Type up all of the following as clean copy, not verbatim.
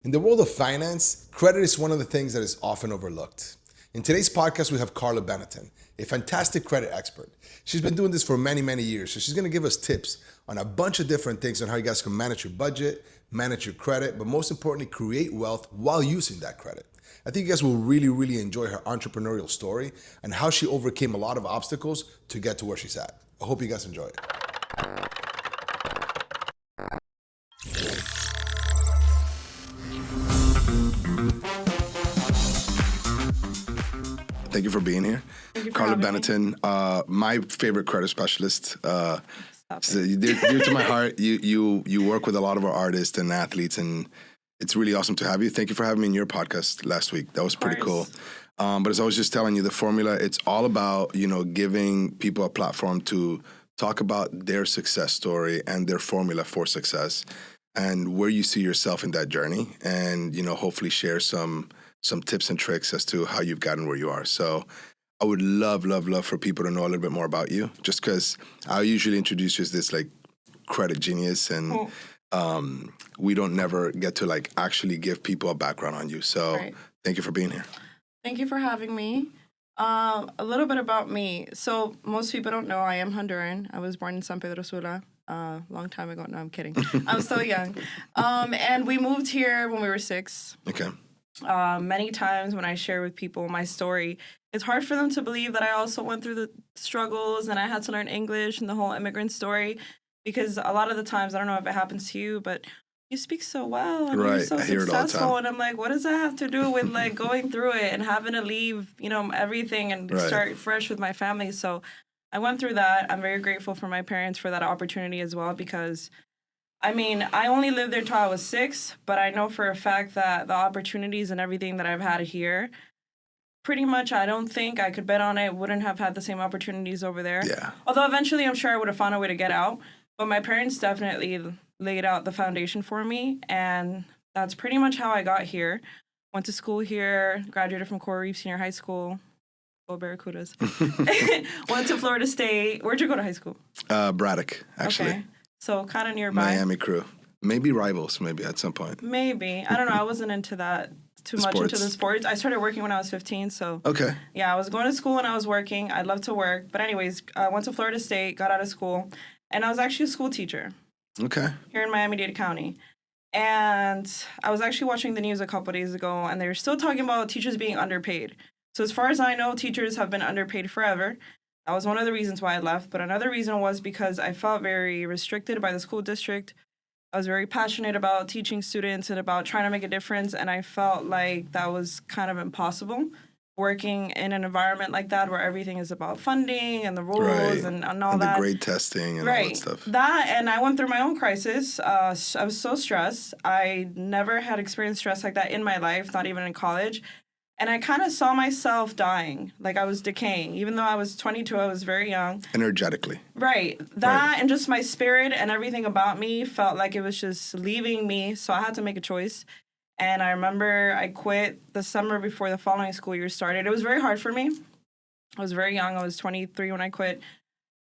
In the world of finance, credit is one of the things that is often overlooked. In today's podcast, we have Karla Bennaton, a fantastic credit expert. She's been doing this for many, many years, so she's gonna give us tips on a bunch of different things on how you guys can manage your budget, manage your credit, but most importantly, create wealth while using that credit. I think you guys will really, really enjoy her entrepreneurial story and how she overcame a lot of obstacles to get to where she's at. I hope you guys enjoy it. Thank you for being here. Thank you for Karla having me. Bennaton, my favorite credit specialist. Stop So it. dear to my heart. You work with a lot of our artists and athletes, and it's really awesome to have you. Thank you for having me in your podcast last week. That was pretty cool. course. But as I was just telling you, the formula, it's all about, giving people a platform to talk about their success story and their formula for success and where you see yourself in that journey, and, hopefully share some tips and tricks as to how you've gotten where you are. So I would love for people to know a little bit more about you, just because I usually introduce you as this like credit genius, and we don't never get to actually give people a background on you. So Right. thank you for being here. Thank you for having me. A little bit about me. So most people don't know I am Honduran. I was born in San Pedro Sula a long time ago. No, I'm kidding. I'm still young. And we moved here when we were 6. Okay. Many times when I share with people my story, it's hard for them to believe that I also went through the struggles and I had to learn English and the whole immigrant story, because a lot of the times, I don't know if it happens to you, but you speak so well and you're Right. so I hear it all the successful. time. And I'm like, what does that have to do with going through it and having to leave, everything and Right. start fresh with my family? So I went through that. I'm very grateful for my parents for that opportunity as well, because I only lived there till I was 6, but I know for a fact that the opportunities and everything that I've had here, pretty much I don't think I could bet on it, wouldn't have had the same opportunities over there. Yeah. Although eventually I'm sure I would have found a way to get out. But my parents definitely laid out the foundation for me, and that's pretty much how I got here. Went to school here, graduated from Coral Reef Senior High School. Go Barracudas. Went to Florida State. Where'd you go to high school? Braddock, actually. Okay. So kind of nearby. Miami crew. Maybe rivals, maybe at some point. Maybe. I don't know. I wasn't into that too much into Sports. the sports. I started working when I was 15, so Okay. yeah, I was going to school and I was working. I love to work. But anyways, I went to Florida State, got out of school, and I was actually a school teacher Okay. here in Miami-Dade County. And I was actually watching the news a couple days ago, and they were still talking about teachers being underpaid. So as far as I know, teachers have been underpaid forever. That was one of the reasons why I left. But another reason was because I felt very restricted by the school district. I was very passionate about teaching students and about trying to make a difference, and I felt like that was kind of impossible, working in an environment like that where everything is about funding and the rules Right. and all And that. the grade testing and all that Right. stuff. That, and I went through my own crisis. I was so stressed. I never had experienced stress like that in my life, not even in college. And I kind of saw myself dying, like I was decaying. Even though I was 22, I was very young. Energetically. Right. That Right. and just my spirit and everything about me felt like it was just leaving me. So I had to make a choice. And I remember I quit the summer before the following school year started. It was very hard for me. I was very young. I was 23 when I quit.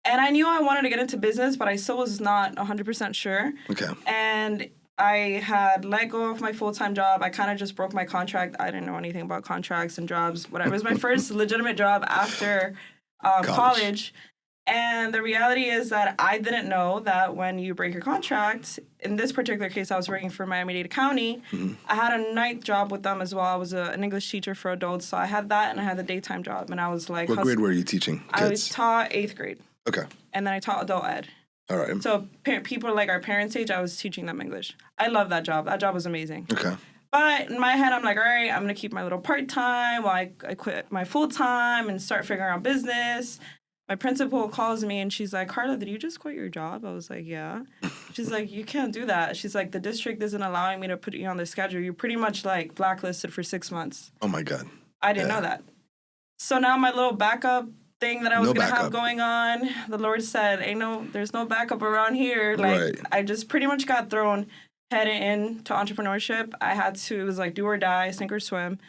And I knew I wanted to get into business, but I still was not 100% sure. Okay. And I had let go of my full-time job. I kind of just broke my contract. I didn't know anything about contracts and jobs, whatever. It was my first legitimate job after college. And the reality is that I didn't know that when you break your contract, in this particular case, I was working for Miami-Dade County. I had a night job with them as well. I was an English teacher for adults. So I had that and I had the daytime job. And I was like, What grade were you teaching I kids? taught 8th grade. Okay. And then I taught adult ed. All right. So people like our parents' age, I was teaching them English. I love that job. That job was amazing. Okay. But in my head, I'm like, all right, I'm going to keep my little part-time while I quit my full-time and start figuring out business. My principal calls me and she's like, Carla, did you just quit your job? I was like, yeah. She's like, you can't do that. She's like, the district isn't allowing me to put you on the schedule. You're pretty much like blacklisted for 6 months. Oh my God. I didn't know that. So now my little backup thing that I was No gonna backup. have going on, the Lord said, there's no backup around here. Like Right. I just pretty much got thrown head into entrepreneurship. I had to, it was like do or die, sink or swim.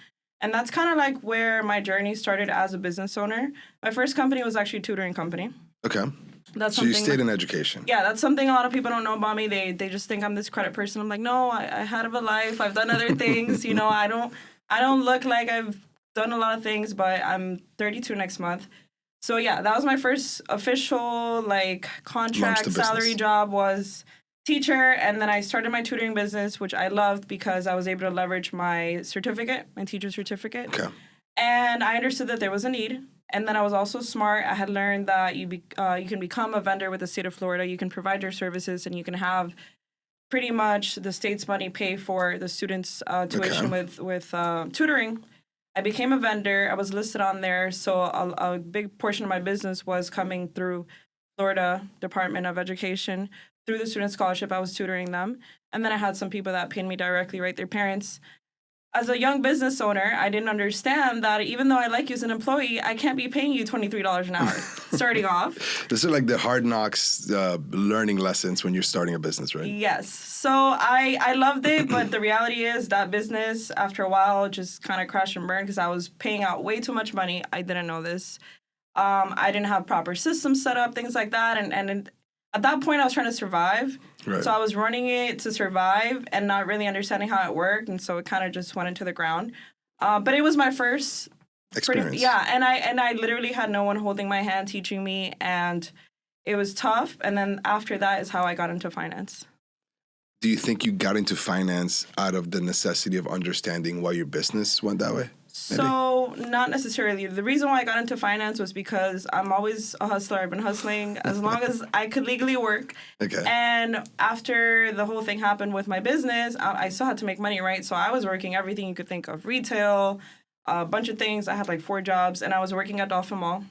And that's kind of like where my journey started as a business owner. My first company was actually a tutoring company. Okay. That's So something. you stayed in education. Yeah, that's something a lot of people don't know about me. They just think I'm this credit person. I'm like, no, I had a life. I've done other things. I don't look like I've done a lot of things, but I'm 32 next month. So yeah, that was my first official Launched contract the salary business. job was teacher, and then I started my tutoring business, which I loved because I was able to leverage my certificate, my teacher certificate. Okay. And I understood that there was a need. And then I was also smart. I had learned that you can become a vendor with the state of Florida. You can provide your services, and you can have pretty much the state's money pay for the students' tuition with tutoring. I became a vendor. I was listed on there, so a big portion of my business was coming through Florida Department of Education through the student scholarship. I was tutoring them, and then I had some people that paid me directly, right? Their parents. As a young business owner, I didn't understand that even though I like you as an employee, I can't be paying you $23 an hour starting off. This is like the hard knocks learning lessons when you're starting a business, right? Yes. So I loved it, but the reality is that business, after a while, just kind of crashed and burned because I was paying out way too much money. I didn't know this. I didn't have proper systems set up, things like that. And at that point, I was trying to survive. Right. So I was running it to survive and not really understanding how it worked. And so it kind of just went into the ground. But it was my first Experience. and I literally had no one holding my hand teaching me. And it was tough. And then after that is how I got into finance. Do you think you got into finance out of the necessity of understanding why your business went that way? Maybe? So, not necessarily. The reason why I got into finance was because I'm always a hustler. I've been hustling as long as I could legally work. Okay. And after the whole thing happened with my business, I still had to make money, right? So I was working everything you could think of. Retail, a bunch of things. I had like 4 jobs, and I was working at Dolphin Mall.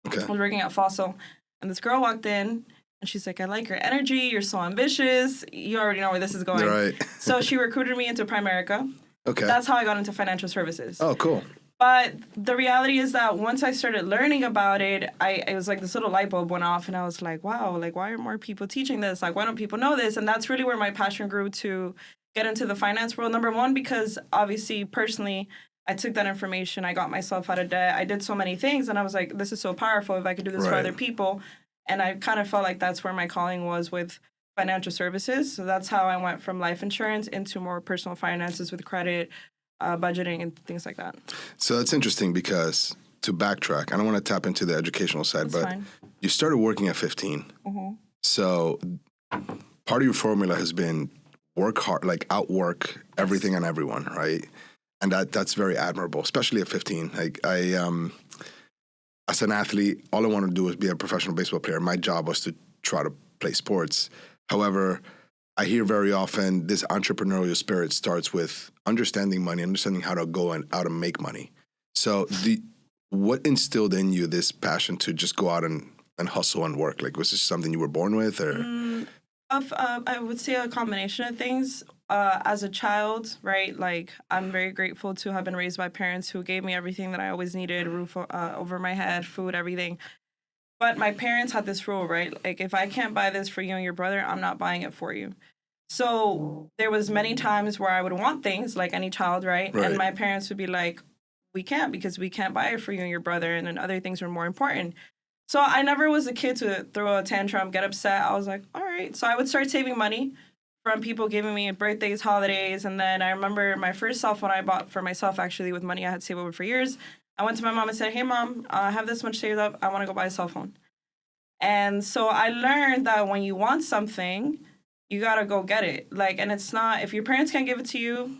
Okay. I was working at Fossil. And this girl walked in, and she's like, I like your energy. You're so ambitious. You already know where this is going. Right. So she recruited me into Primerica. Okay. That's how I got into financial services. Oh, cool. But the reality is that once I started learning about it, it was like this little light bulb went off, and I was like, wow, like, why aren't more people teaching this? Like, why don't people know this? And that's really where my passion grew to get into the finance world. Number one, because obviously, personally, I took that information, I got myself out of debt, I did so many things, and I was like, this is so powerful if I could do this for other people. And I kind of felt like that's where my calling was with financial services. So that's how I went from life insurance into more personal finances with credit, budgeting, and things like that. So that's interesting because, to backtrack, I don't want to tap into the educational side, That's but fine. you started working at 15. Mm-hmm. So part of your formula has been work hard, like outwork everything and everyone, right? And that's very admirable, especially at 15. Like as an athlete, all I wanted to do was be a professional baseball player. My job was to try to play sports. However, I hear very often this entrepreneurial spirit starts with understanding money, understanding how to go and how to make money. So what instilled in you this passion to just go out and hustle and work? Like, was this something you were born with, or? I would say a combination of things. As a child, right, like, I'm very grateful to have been raised by parents who gave me everything that I always needed, roof over my head, food, everything. But my parents had this rule, right? Like, if I can't buy this for you and your brother, I'm not buying it for you. So there was many times where I would want things like any child, right? And my parents would be like, we can't, because we can't buy it for you and your brother, and then other things were more important. So I never was a kid to throw a tantrum, get upset. I was like, all right. So I would start saving money from people giving me birthdays, holidays. And then I remember my first cell phone I bought for myself, actually, with money I had saved over for years. I went to my mom and said, hey, Mom, I have this much saved up. I want to go buy a cell phone. And so I learned that when you want something, you got to go get it. Like, and it's not, if your parents can't give it to you,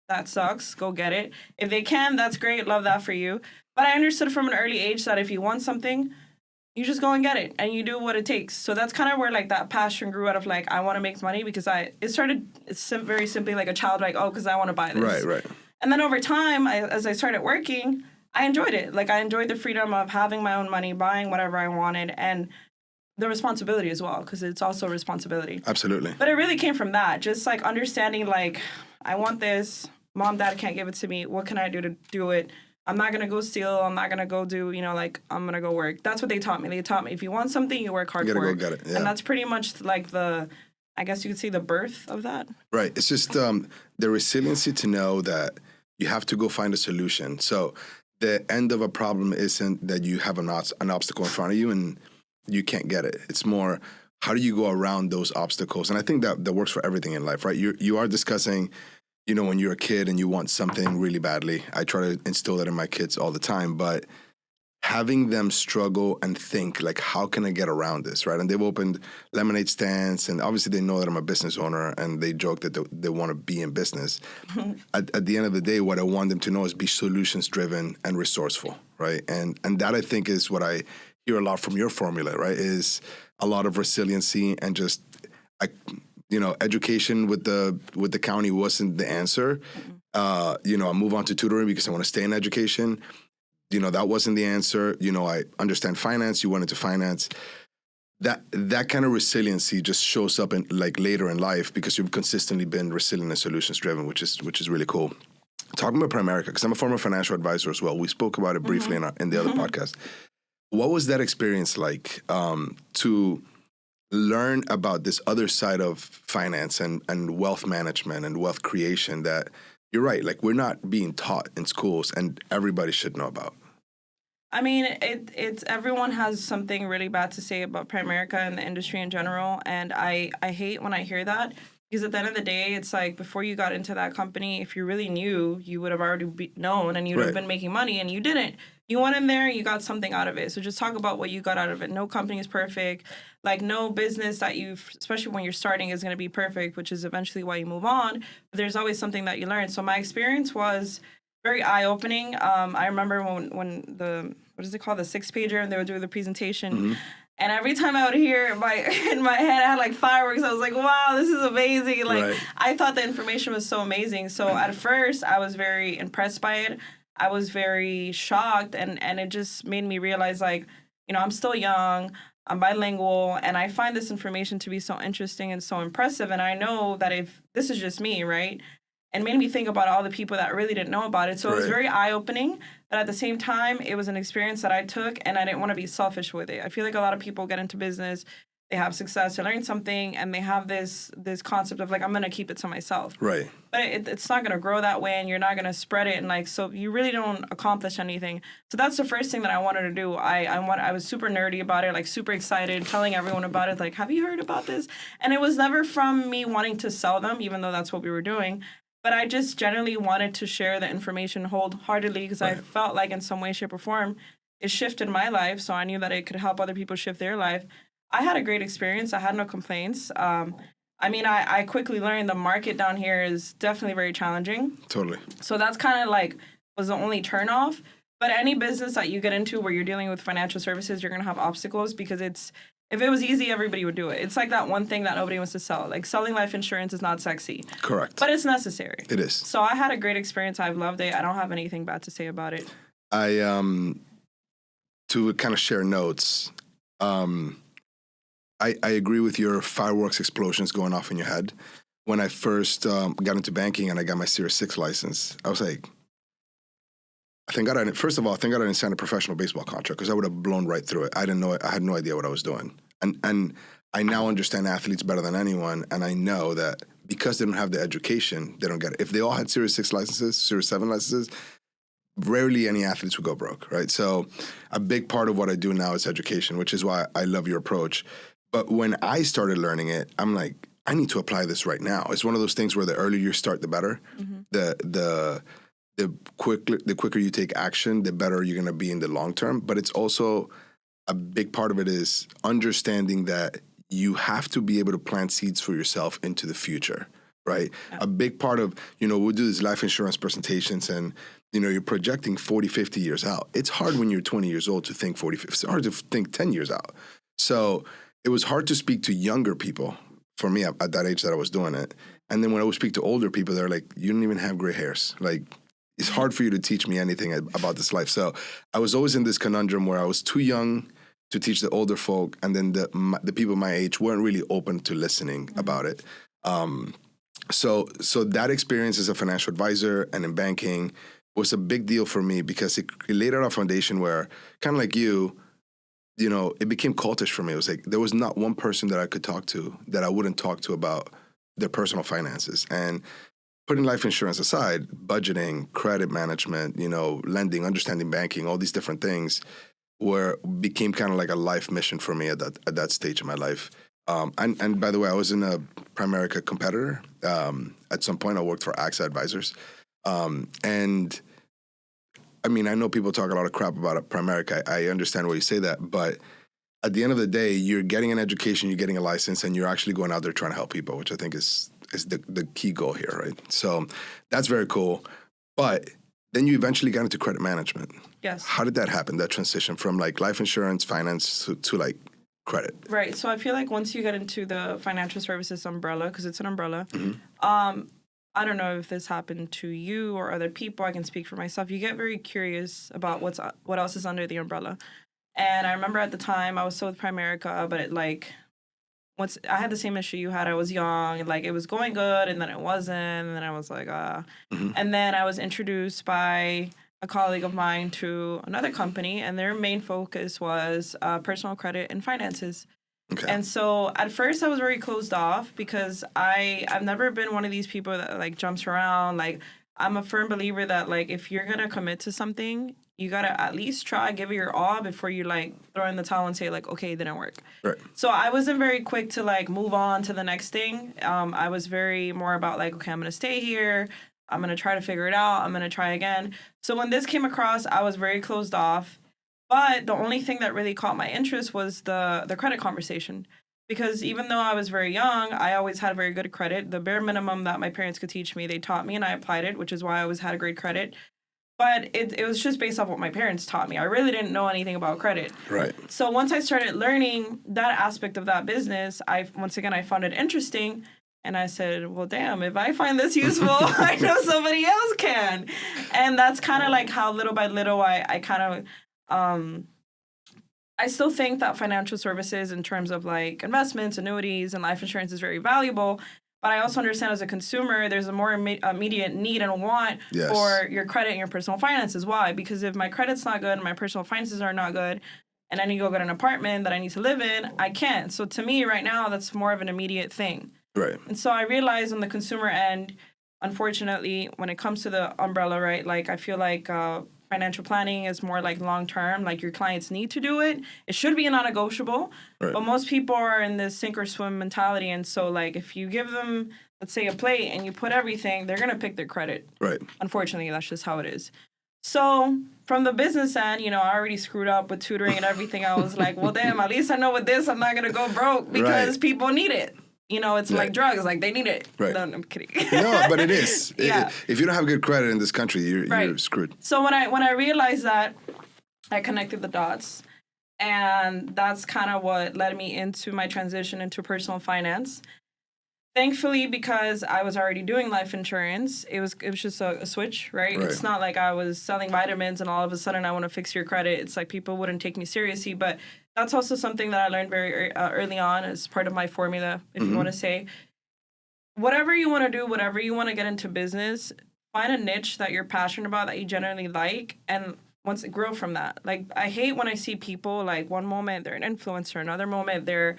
that sucks. Go get it. If they can, that's great. Love that for you. But I understood from an early age that if you want something, you just go and get it, and you do what it takes. So that's kind of where, like, that passion grew out of, like, I want to make money, because it started very simply like a child, like, oh, because I want to buy this. Right. And then over time, as I started working, I enjoyed it. Like, I enjoyed the freedom of having my own money, buying whatever I wanted, and the responsibility as well, because it's also a responsibility. Absolutely. But it really came from that, just, like, understanding, like, I want this. Mom, Dad can't give it to me. What can I do to do it? I'm not going to go steal. I'm not going to go do, like, I'm going to go work. That's what they taught me. They taught me, if you want something, you work hard for it. You got to go get it. Yeah. And that's pretty much, like, I guess you could say, the birth of that. Right. It's just the resiliency to know that you have to go find a solution. So the end of a problem isn't that you have an obstacle in front of you and you can't get it. It's more, how do you go around those obstacles? And I think that works for everything in life, right? You are discussing, when you're a kid and you want something really badly. I try to instill that in my kids all the time, but having them struggle and think, like, how can I get around this, right? And they've opened lemonade stands, and obviously they know that I'm a business owner, and they joke that they want to be in business. At the end of the day, what I want them to know is be solutions-driven and resourceful, right? And that, I think, is what I hear a lot from your formula, right, is a lot of resiliency and just, education with the county wasn't the answer. I move on to tutoring because I want to stay in education. That wasn't the answer. I understand finance. You went into finance. That kind of resiliency just shows up in later in life because you've consistently been resilient and solutions driven, which is really cool. Talking about Primerica, because I'm a former financial advisor as well. We spoke about it briefly in the other podcast. What was that experience like to learn about this other side of finance and wealth management and wealth creation that you're right, we're not being taught in schools and everybody should know about? I mean, it's everyone has something really bad to say about Primerica and the industry in general, and I hate when I hear that, because at the end of the day, it's like, before you got into that company, if you really knew, you would have already known, and you'd have been making money, and you didn't. You went in there, you got something out of it. So just talk about what you got out of it. No company is perfect. No business that especially when you're starting, is going to be perfect, which is eventually why you move on. But there's always something that you learn. So my experience was very eye-opening. I remember when the, what is it called, the 6-pager, and they would do the presentation. And every time I would hear in my head, I had fireworks. I was like, wow, this is amazing. I thought the information was so amazing. So at first, I was very impressed by it. I was very shocked, and it just made me realize, I'm still young, I'm bilingual, and I find this information to be so interesting and so impressive. And I know that if this is just me, right? And made me think about all the people that really didn't know about it. So it was very eye-opening, but at the same time, it was an experience that I took, and I didn't want to be selfish with it. I feel like a lot of people get into business, they have success, they learn something, and they have this concept of, I'm going to keep it to myself. Right. But it's not going to grow that way, and you're not going to spread it, and so you really don't accomplish anything. So that's the first thing that I wanted to do. I was super nerdy about it, super excited, telling everyone about it, have you heard about this? And it was never from me wanting to sell them, even though that's what we were doing. But I just generally wanted to share the information wholeheartedly, because I felt like in some way, shape, or form, it shifted my life. So I knew that it could help other people shift their life. I had a great experience. I had no complaints. I quickly learned the market down here is definitely very challenging. Totally. So that's kind of was the only turnoff. But any business that you get into where you're dealing with financial services, you're going to have obstacles, because if it was easy, everybody would do it. It's that one thing that nobody wants to sell. Selling life insurance is not sexy. Correct. But it's necessary. It is. So I had a great experience. I've loved it. I don't have anything bad to say about it. To kind of share notes, I agree with your fireworks explosions going off in your head. When I first got into banking and I got my Series 6 license, I was like, thank God I didn't sign a professional baseball contract, because I would have blown right through it. I didn't know it. I had no idea what I was doing. And I now understand athletes better than anyone, and I know that because they don't have the education, they don't get it. If they all had Series 6 licenses, Series 7 licenses, rarely any athletes would go broke, right? So a big part of what I do now is education, which is why I love your approach. But when I started learning it, I'm like, I need to apply this right now. It's one of those things where the earlier you start, the better. The quicker you take action, the better you're going to be in the long term. But it's also, a big part of it is understanding that you have to be able to plant seeds for yourself into the future, right? Yeah. A big part of, we'll do these life insurance presentations, and, you're projecting 40, 50 years out. It's hard when you're 20 years old to think 40, 50. It's hard to think 10 years out. So it was hard to speak to younger people for me at that age that I was doing it. And then when I would speak to older people, they're like, you don't even have gray hairs. It's hard for you to teach me anything about this life. So I was always in this conundrum where I was too young to teach the older folk, and then the people my age weren't really open to listening about it. So that experience as a financial advisor and in banking was a big deal for me, because it laid out a foundation where, kind of like you, it became cultish for me. It was like there was not one person that I could talk to that I wouldn't talk to about their personal finances. And putting life insurance aside, budgeting, credit management, lending, understanding banking, all these different things where became kind of like a life mission for me at that stage of my life. And by the way, I was in a Primerica competitor. At some point, I worked for AXA Advisors. And I mean, I know people talk a lot of crap about Primerica. I understand why you say that. But at the end of the day, you're getting an education, you're getting a license, and you're actually going out there trying to help people, which I think is the key goal here, right? So that's very cool. But then you eventually got into credit management. Yes. How did that happen, that transition from like life insurance, finance to like credit? Right. So I feel like once you get into the financial services umbrella, because it's an umbrella, I don't know if this happened to you or other people. I can speak for myself. You get very curious about what else is under the umbrella. And I remember at the time I was still with Primerica, but once I had the same issue you had. I was young, and like it was going good, and then it wasn't, and then I was like, And then I was introduced by a colleague of mine to another company, and their main focus was personal credit and finances. Okay. And so at first I was very closed off because I've never been one of these people that like jumps around. Like I'm a firm believer that like if you're gonna commit to something, you gotta at least try, give it your all before you like throw in the towel and say like, okay, it didn't work. Right. So I wasn't very quick to like move on to the next thing. I was very more about like, okay, I'm gonna stay here. I'm gonna try to figure it out. I'm gonna try again. So when this came across, I was very closed off. But the only thing that really caught my interest was the credit conversation. Because even though I was very young, I always had very good credit. The bare minimum that my parents could teach me, they taught me, and I applied it, which is why I always had a great credit. But it was just based off what my parents taught me. I really didn't know anything about credit. Right. So once I started learning that aspect of that business, I found it interesting. And I said, well, damn, if I find this useful, I know somebody else can. And that's kind of like how little by little I kind of... I still think that financial services in terms of like investments, annuities, and life insurance is very valuable. But I also understand as a consumer, there's a more immediate need and want for your credit and your personal finances. Why? Because if my credit's not good and my personal finances are not good, and I need to go get an apartment that I need to live in, I can't. So to me right now, that's more of an immediate thing. Right. And so I realize on the consumer end, unfortunately, when it comes to the umbrella, right, like I feel like financial planning is more like long-term, like your clients need to do it. It should be a non-negotiable, but most people are in this sink or swim mentality. And so like if you give them, let's say a plate and you put everything, they're going to pick their credit. Right. Unfortunately, that's just how it is. So from the business end, I already screwed up with tutoring and everything. I was like, well, damn, at least I know with this, I'm not going to go broke because people need it. It's like drugs. Like, they need it. Right. No, I'm kidding. No, but it is. Yeah. If you don't have good credit in this country, you're screwed. So when I realized that, I connected the dots. And that's kind of what led me into my transition into personal finance. Thankfully, because I was already doing life insurance, it was just a switch, right? It's not like I was selling vitamins and all of a sudden I want to fix your credit. It's like people wouldn't take me seriously. But that's also something that I learned very early on as part of my formula, if you want to say. Whatever you want to do, whatever you want to get into business, find a niche that you're passionate about, that you generally like, and once grow from that. Like, I hate when I see people, like, one moment they're an influencer, another moment they're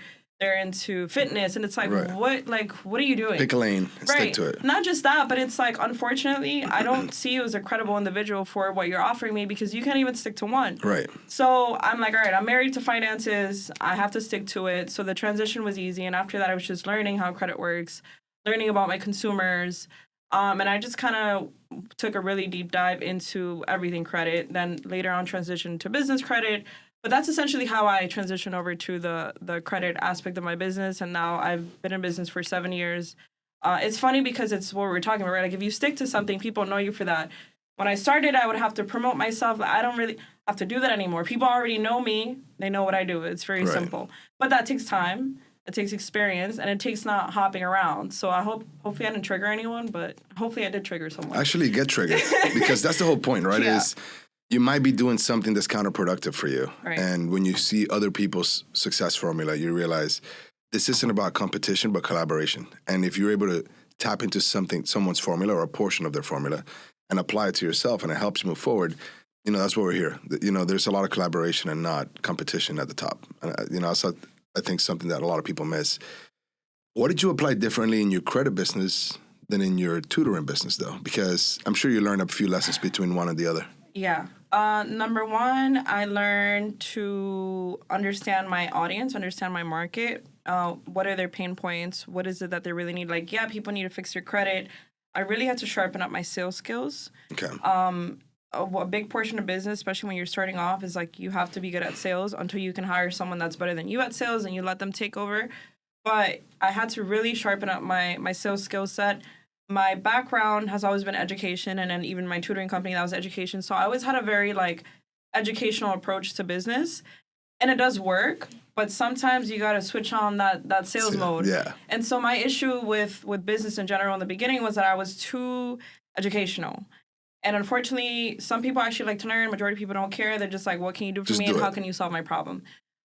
into fitness, and it's like, what are you doing? Pick a lane and stick to it. Not just that, but it's like, unfortunately, I don't see you as a credible individual for what you're offering me because you can't even stick to one. Right. So I'm like, all right, I'm married to finances. I have to stick to it. So the transition was easy. And after that, I was just learning how credit works, learning about my consumers. And I just kind of took a really deep dive into everything credit. Then later on transitioned to business credit. But that's essentially how I transitioned over to the credit aspect of my business. And now I've been in business for 7 years. It's funny because it's what we're talking about, right? Like, if you stick to something, people know you for that. When I started, I would have to promote myself. I don't really have to do that anymore. People already know me. They know what I do. It's very simple. But that takes time. It takes experience, and it takes not hopping around. So hopefully I didn't trigger anyone, but hopefully I did trigger someone. Actually, get triggered, because that's the whole point, right? Is you might be doing something that's counterproductive for you. Right. And when you see other people's success formula, you realize this isn't about competition, but collaboration. And if you're able to tap into someone's formula or a portion of their formula and apply it to yourself, and it helps you move forward, that's what we're here. There's a lot of collaboration and not competition at the top. That's I think something that a lot of people miss. What did you apply differently in your credit business than in your tutoring business, though? Because I'm sure you learned a few lessons between one and the other. Yeah. Number one, I learned to understand my audience, understand my market. What are their pain points? What is it that they really need? Like, yeah, people need to fix their credit. I really had to sharpen up my sales skills. Okay. A big portion of business, especially when you're starting off, is like you have to be good at sales until you can hire someone that's better than you at sales and you let them take over. But I had to really sharpen up my sales skill set. My background has always been education, and then even my tutoring company, that was education. So I always had a very like educational approach to business, and it does work. But sometimes you got to switch on that sales mode. Yeah. And so my issue with business in general in the beginning was that I was too educational. And unfortunately, some people actually like to learn. Majority of people don't care. They're just like, what can you do for me and how can you solve my problem?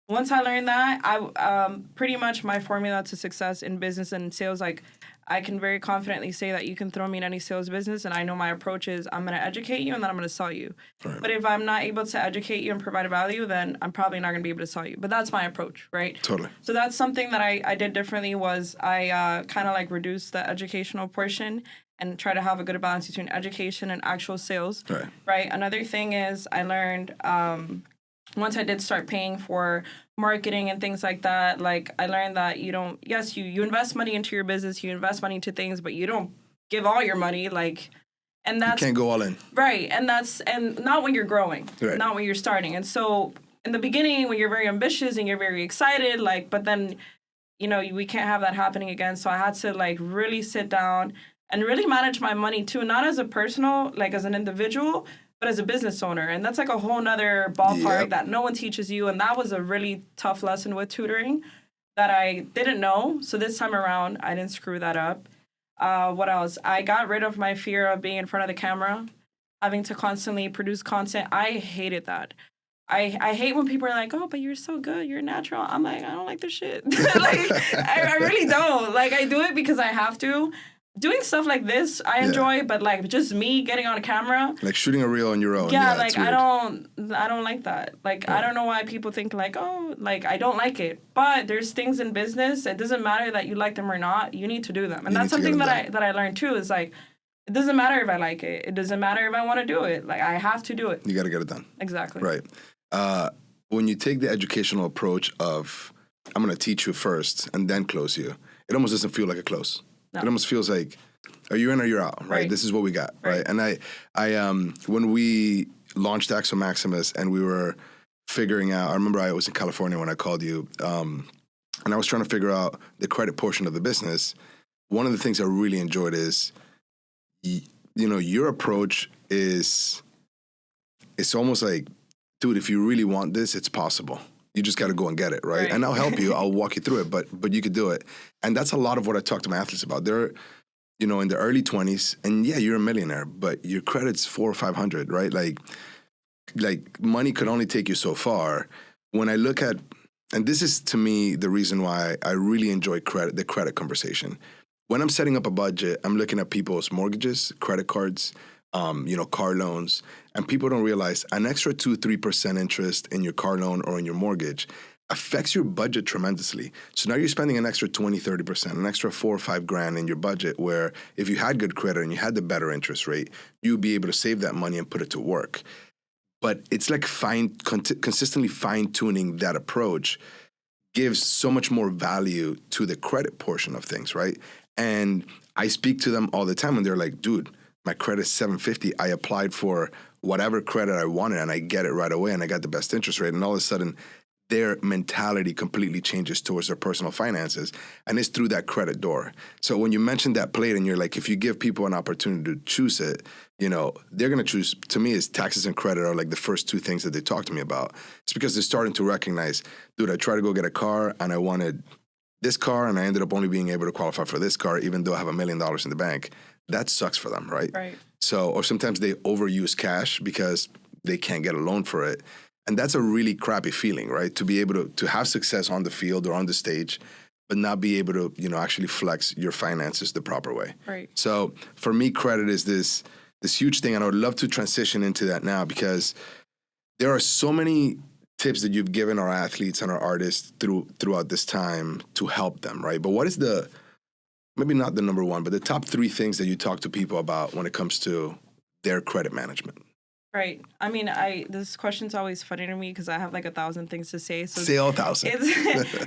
Once I learned that, I pretty much my formula to success in business and sales, like I can very confidently say that you can throw me in any sales business, and I know my approach is I'm going to educate you and then I'm going to sell you. Right. But if I'm not able to educate you and provide value, then I'm probably not going to be able to sell you. But that's my approach, right? Totally. So that's something that I did differently was I kind of like reduced the educational portion and try to have a good balance between education and actual sales. Right. Another thing is I learned once I did start paying for marketing and things like that, like I learned that you invest money into your business, you invest money into things, but you don't give all your money, like, and that's you can't go all in. Right. And not when you're growing, not when you're starting. And so in the beginning, when you're very ambitious and you're very excited, like, but then, we can't have that happening again. So I had to like really sit down and really manage my money too, not as a personal, like as an individual, but as a business owner. And that's like a whole nother ballpark that no one teaches you. And that was a really tough lesson with tutoring that I didn't know. So this time around, I didn't screw that up. What else? I got rid of my fear of being in front of the camera, having to constantly produce content. I hated that. I hate when people are like, oh, but you're so good, you're natural. I'm like, I don't like this shit. Like, I really don't. Like, I do it because I have to. Doing stuff like this, I enjoy, but like just me getting on a camera, like shooting a reel on your own. Yeah, like I don't like that. Like I don't know why people think like, oh, like I don't like it. But there's things in business. It doesn't matter that you like them or not. You need to do them, and that's something that I learned too. Is like, it doesn't matter if I like it. It doesn't matter if I want to do it. Like I have to do it. You got to get it done. Exactly. Right. When you take the educational approach of I'm going to teach you first and then close you, it almost doesn't feel like a close. No. It almost feels like, are you in or you're out, right? This is what we got, right? And I when we launched Axo Maximus and we were figuring out, I remember I was in California when I called you, and I was trying to figure out the credit portion of the business. One of the things I really enjoyed is, your approach is, it's almost like, dude, if you really want this, it's possible. You just got to go and get it, right? And I'll help you. I'll walk you through it, but you could do it. And that's a lot of what I talk to my athletes about. They're, in their early 20s, and yeah, you're a millionaire, but your credit's 400 or 500, right? Like money could only take you so far. When I look at, and this is to me the reason why I really enjoy the credit conversation. When I'm setting up a budget, I'm looking at people's mortgages, credit cards, car loans, and people don't realize an extra 2-3% interest in your car loan or in your mortgage affects your budget tremendously. So now you're spending an extra 20-30%, an extra $4 or $5 grand in your budget, where if you had good credit and you had the better interest rate, you'd be able to save that money and put it to work. But it's like consistently fine-tuning that approach gives so much more value to the credit portion of things, right? And I speak to them all the time and they're like, dude, my credit's 750. I applied for whatever credit I wanted and I get it right away and I got the best interest rate. And all of a sudden, their mentality completely changes towards their personal finances. And it's through that credit door. So when you mentioned that plate and you're like, if you give people an opportunity to choose it, they're going to choose, to me, is taxes and credit are like the first two things that they talk to me about. It's because they're starting to recognize, dude, I tried to go get a car and I wanted this car and I ended up only being able to qualify for this car, even though I have $1 million in the bank. That sucks for them, right? Right. So, or sometimes they overuse cash because they can't get a loan for it. And that's a really crappy feeling, right? To be able to have success on the field or on the stage, but not be able to, actually flex your finances the proper way. Right. So for me, credit is this huge thing. And I would love to transition into that now because there are so many tips that you've given our athletes and our artists throughout this time to help them, right? But what is maybe not the number one, but the top 3 things that you talk to people about when it comes to their credit management? Right. I mean, this question's always funny to me because I have like 1,000 things to say. So Say all 1,000.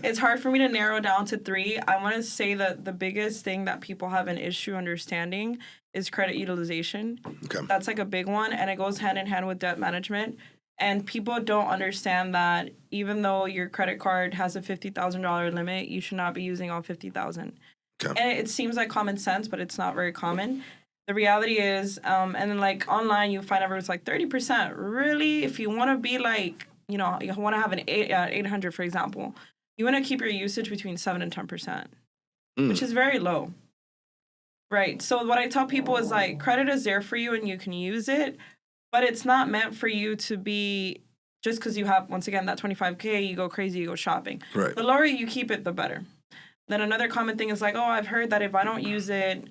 it's hard for me to narrow down to 3. I want to say that the biggest thing that people have an issue understanding is credit utilization. Okay. That's like a big one, and it goes hand in hand with debt management. And people don't understand that even though your credit card has a $50,000 limit, you should not be using all 50,000. Okay. And it seems like common sense, but it's not very common. The reality is, and then like online, you find everyone's like 30%. Really, if you want to be like, you want to have an 800, for example, you want to keep your usage between 7 and 10%, which is very low. Right. So what I tell people is like, credit is there for you and you can use it, but it's not meant for you to be just because you have, once again, that 25K, you go crazy, you go shopping. Right. The lower you keep it, the better. Then another common thing is like, oh, I've heard that if I don't use it,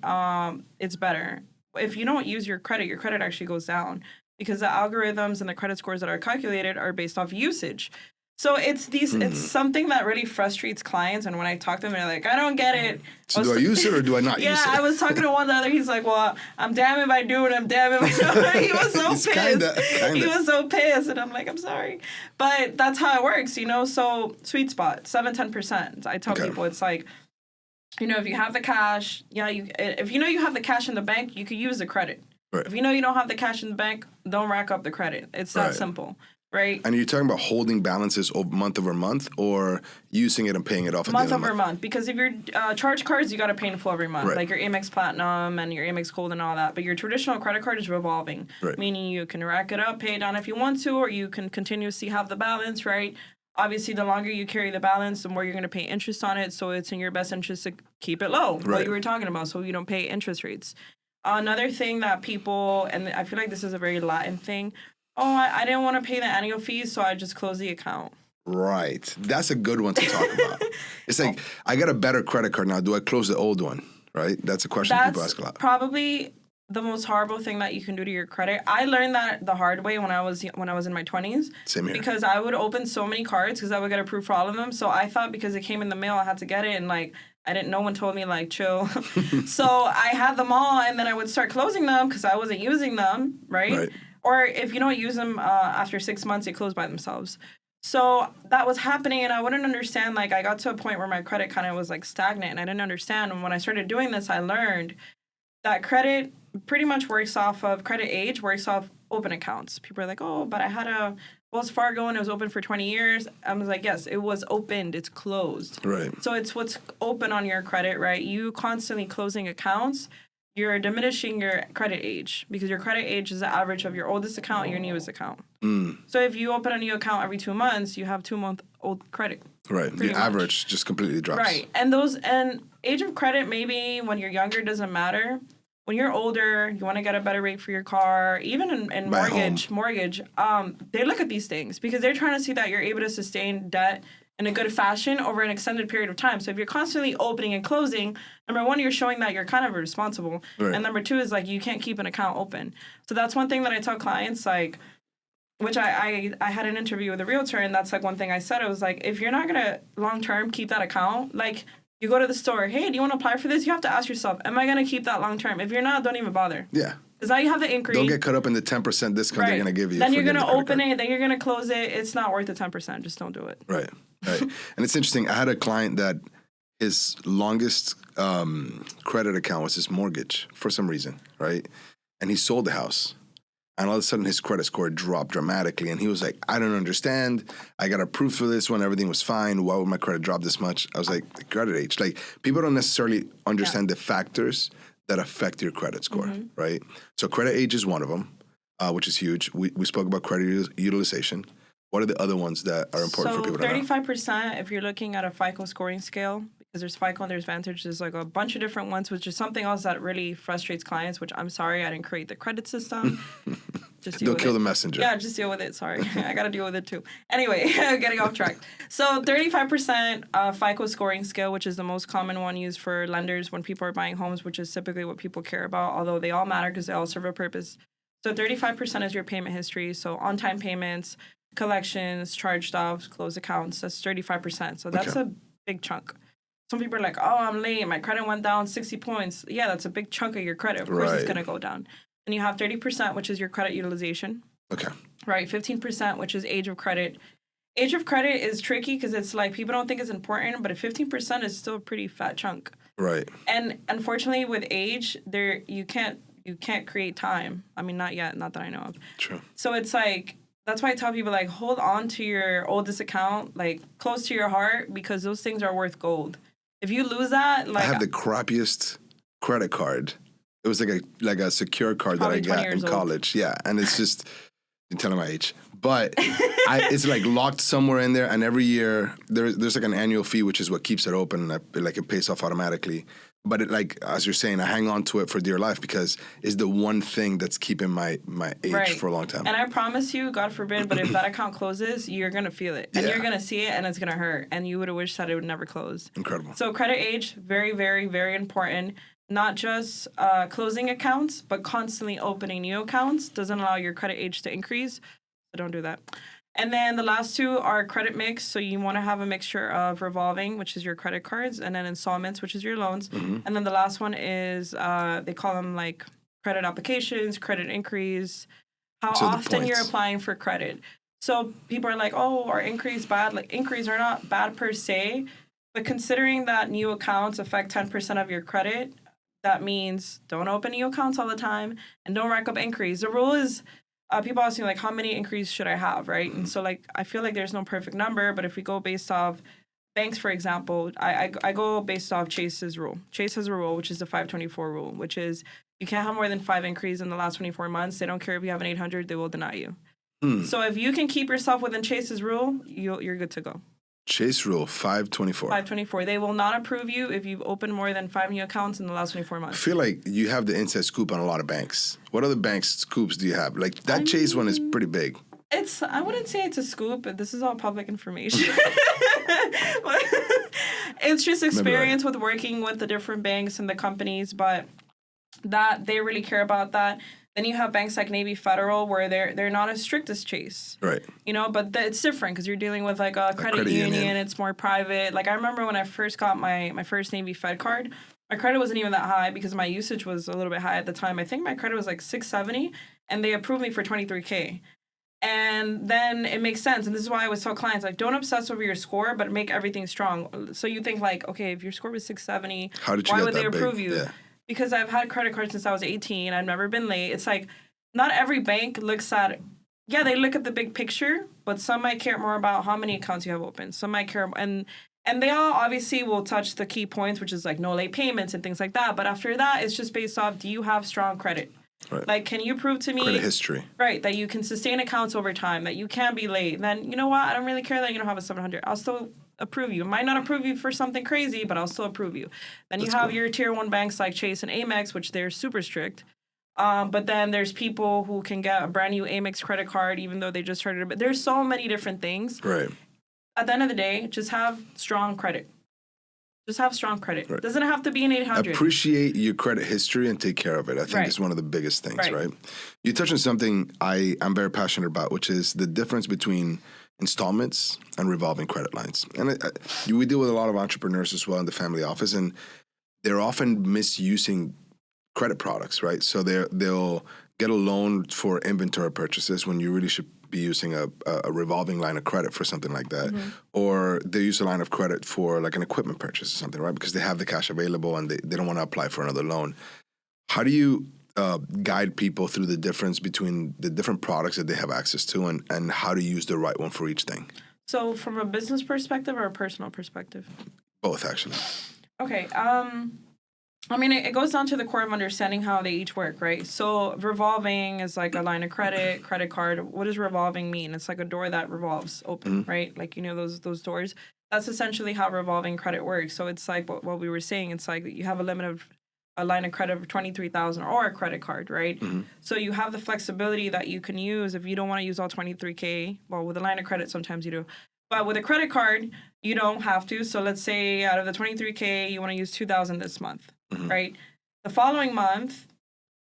it's better. If you don't use your credit actually goes down because the algorithms and the credit scores that are calculated are based off usage. So it's something that really frustrates clients. And when I talk to them, they're like, I don't get it. So do I use it or do I not use it? Yeah, I was talking to one the other. He's like, well, I'm damn if I do it. I'm damn if I don't. He was so pissed. Kinda. He was so pissed. And I'm like, I'm sorry. But that's how it works, So sweet spot, 7-10%. I tell people it's like, if you have the cash, if you have the cash in the bank, you could use the credit. Right. If you don't have the cash in the bank, don't rack up the credit. It's that simple. Right. And you're talking about holding balances month over month or using it and paying it off at the end of the month? Month over month. Because if you're charge cards, you got to pay in full every month. Right. Like your Amex Platinum and your Amex Gold and all that. But your traditional credit card is revolving. Right. Meaning you can rack it up, pay it down if you want to, or you can continuously have the balance, right? Obviously, the longer you carry the balance, the more you're going to pay interest on it. So it's in your best interest to keep it low, what you were talking about, so you don't pay interest rates. Another thing that people, and I feel like this is a very Latin thing, I didn't want to pay the annual fees, so I just closed the account. Right. That's a good one to talk about. It's like, I got a better credit card now. Do I close the old one? Right? That's a question people ask a lot. Probably the most horrible thing that you can do to your credit. I learned that the hard way when I was in my 20s. Same here. Because I would open so many cards because I would get approved for all of them. So I thought because it came in the mail, I had to get it. And I didn't, no one told me chill. So I had them all and then I would start closing them because I wasn't using them, right? Or if you don't use them after 6 months, they close by themselves. So that was happening and I wouldn't understand. I got to a point where my credit kind of was stagnant and I didn't understand. And when I started doing this, I learned that credit pretty much works off open accounts. People are like, oh, but I had a Wells Fargo and it was open for 20 years. I was like, yes, it was opened. It's closed. Right. So it's what's open on your credit, right? You constantly closing accounts, you're diminishing your credit age because your credit age is the average of your oldest account and your newest account. So if you open a new account every 2 months, you have 2-month-old credit. Right. The average just completely drops. Right. And age of credit, maybe when you're younger, doesn't matter. When you're older, you want to get a better rate for your car, even in mortgage, they look at these things because they're trying to see that you're able to sustain debt in a good fashion over an extended period of time. So if you're constantly opening and closing, number one, you're showing that you're kind of responsible. Right. And number two is you can't keep an account open. So that's one thing that I tell clients, which I had an interview with a realtor, and that's one thing I said. It was if you're not going to long-term keep that account, you go to the store, hey, do you want to apply for this? You have to ask yourself, am I going to keep that long-term? If you're not, don't even bother. Yeah. Because now you have the inquiry. Don't get caught up in the 10% discount they're going to give you. Then you're going to open it, then you're going to close it. It's not worth the 10%. Just don't do it. Right. And it's interesting. I had a client that his longest credit account was his mortgage for some reason, right? And he sold the house. And all of a sudden, his credit score dropped dramatically. And he was like, I don't understand. I got approved for this when everything was fine. Why would my credit drop this much? I was like, credit age. People don't necessarily understand the factors that affect your credit score, right? So credit age is one of them, which is huge. We spoke about credit utilization. What are the other ones that are important for people to know? 35%, if you're looking at a FICO scoring scale, because there's FICO and there's Vantage, there's a bunch of different ones, which is something else that really frustrates clients, which I'm sorry, I didn't create the credit system. Don't kill the messenger. Yeah, just deal with it. Sorry. I got to deal with it too. Anyway, getting off track. So 35% FICO scoring scale, which is the most common one used for lenders when people are buying homes, which is typically what people care about, although they all matter because they all serve a purpose. So 35% is your payment history. So on-time payments, collections, charged offs, closed accounts. That's 35%. So that's a big chunk. Some people are like, oh, I'm late. My credit went down 60 points. Yeah, that's a big chunk of your credit. Of course it's going to go down. And you have 30%, which is your credit utilization. Okay. Right, 15%, which is age of credit. Age of credit is tricky because it's like people don't think it's important, but 15% is still a pretty fat chunk. Right. And unfortunately, with age, you can't create time. I mean, not yet, not that I know of. True. So it's like that's why I tell people like hold on to your oldest account like close to your heart because those things are worth gold. If you lose that, like I have the crappiest credit card. It was like a secure card that I Probably 20 got in years old. college. Yeah, and it's just you're telling my age, but it's like locked somewhere in there. And every year there's like an annual fee, which is what keeps it open. Like it pays off automatically. But it, like as you're saying, I hang on to it for dear life because it's the one thing that's keeping my age Right. for a long time. And I promise you, God forbid, but if that account closes, you're gonna feel it, and Yeah. you're gonna see it, and it's gonna hurt, and you would have wished that it would never close. Incredible. So credit age, very, very, very important. Not just closing accounts, but constantly opening new accounts doesn't allow your credit age to increase. So don't do that. And then the last two are credit mix. So you want to have a mixture of revolving, which is your credit cards, and then installments, which is your loans. Mm-hmm. And then the last one is they call them like credit applications, credit increase, how So the often you're points. applying for credit. So people are like, oh, are increase bad? Like increase are not bad per se, but considering that new accounts affect 10% of your credit, that means don't open new accounts all the time and don't rack up increase. The rule is people ask me like how many increase should I have, right? And so like I feel like there's no perfect number, but if we go based off banks, for example, I go based off Chase's rule. Chase has a rule, which is the 524 rule, which is you can't have more than 5 increase in the last 24 months. They don't care if you have an 800, they will deny you. So if you can keep yourself within Chase's rule, you're good to go. Chase rule 524. 524. They will not approve you if you've opened more than 5 new accounts in the last 24 I months. feel like you have the inside scoop on a lot of banks. What other banks scoops do you have? Like that Chase one is pretty big. I wouldn't say it's a scoop, but this is all public information. It's just experience with working with the different banks and the companies, but that they really care about that. Then you have banks like Navy Federal where they're not as strict as Chase. Right. You know, but it's different because you're dealing with like a credit union. It's more private. Like I remember when I first got my first Navy Fed card, my credit wasn't even that high because my usage was a little bit high at the time. I think my credit was like 670 and they approved me for $23K. And then it makes sense. And this is why I always tell clients, like, don't obsess over your score, but make everything strong. So you think like, okay, if your score was 670, why would they approve you? Yeah. Because I've had credit cards since I was 18. I've never been late. It's like not every bank looks at, yeah, they look at the big picture, but some might care more about how many accounts you have open. Some might care, and they all obviously will touch the key points, which is like no late payments and things like that. But after that, it's just based off, do you have strong credit? Right. Like, can you prove to me Credit history. Right, that you can sustain accounts over time, that you can be late? Then, you know what? I don't really care that you don't have a 700. I'll still approve you. I might not approve you for something crazy, but I'll still approve you. Then you have your tier 1 banks like Chase and Amex, which they're super strict. But then there's people who can get a brand new Amex credit card even though they just started it. But there's so many different things. Right. At the end of the day, just have strong credit. Just have strong credit. Right. Doesn't have to be an 800. Appreciate your credit history and take care of it. I think it's one of the biggest things, right? You touched on something I'm very passionate about, which is the difference between installments and revolving credit lines. And we deal with a lot of entrepreneurs as well in the family office, and they're often misusing credit products, right? So they'll get a loan for inventory purchases when you really should be using a revolving line of credit for something like that. Mm-hmm. Or they use a line of credit for like an equipment purchase or something, right? Because they have the cash available and they don't want to apply for another loan. How do you guide people through the difference between the different products that they have access to and how to use the right one for each thing? So from a business perspective or a personal perspective? Both, actually. Okay. I mean, it goes down to the core of understanding how they each work, right? So revolving is like a line of credit, credit card. What does revolving mean? It's like a door that revolves open, mm-hmm. right? Like, you know, those doors. That's essentially how revolving credit works. So it's like what we were saying. It's like you have a line of credit of $23,000 or a credit card, right? Mm-hmm. So you have the flexibility that you can use if you don't want to use all $23K. Well, with a line of credit, sometimes you do. But with a credit card, you don't have to. So let's say out of the $23K, you want to use $2,000 this month. Mm-hmm. Right? The following month,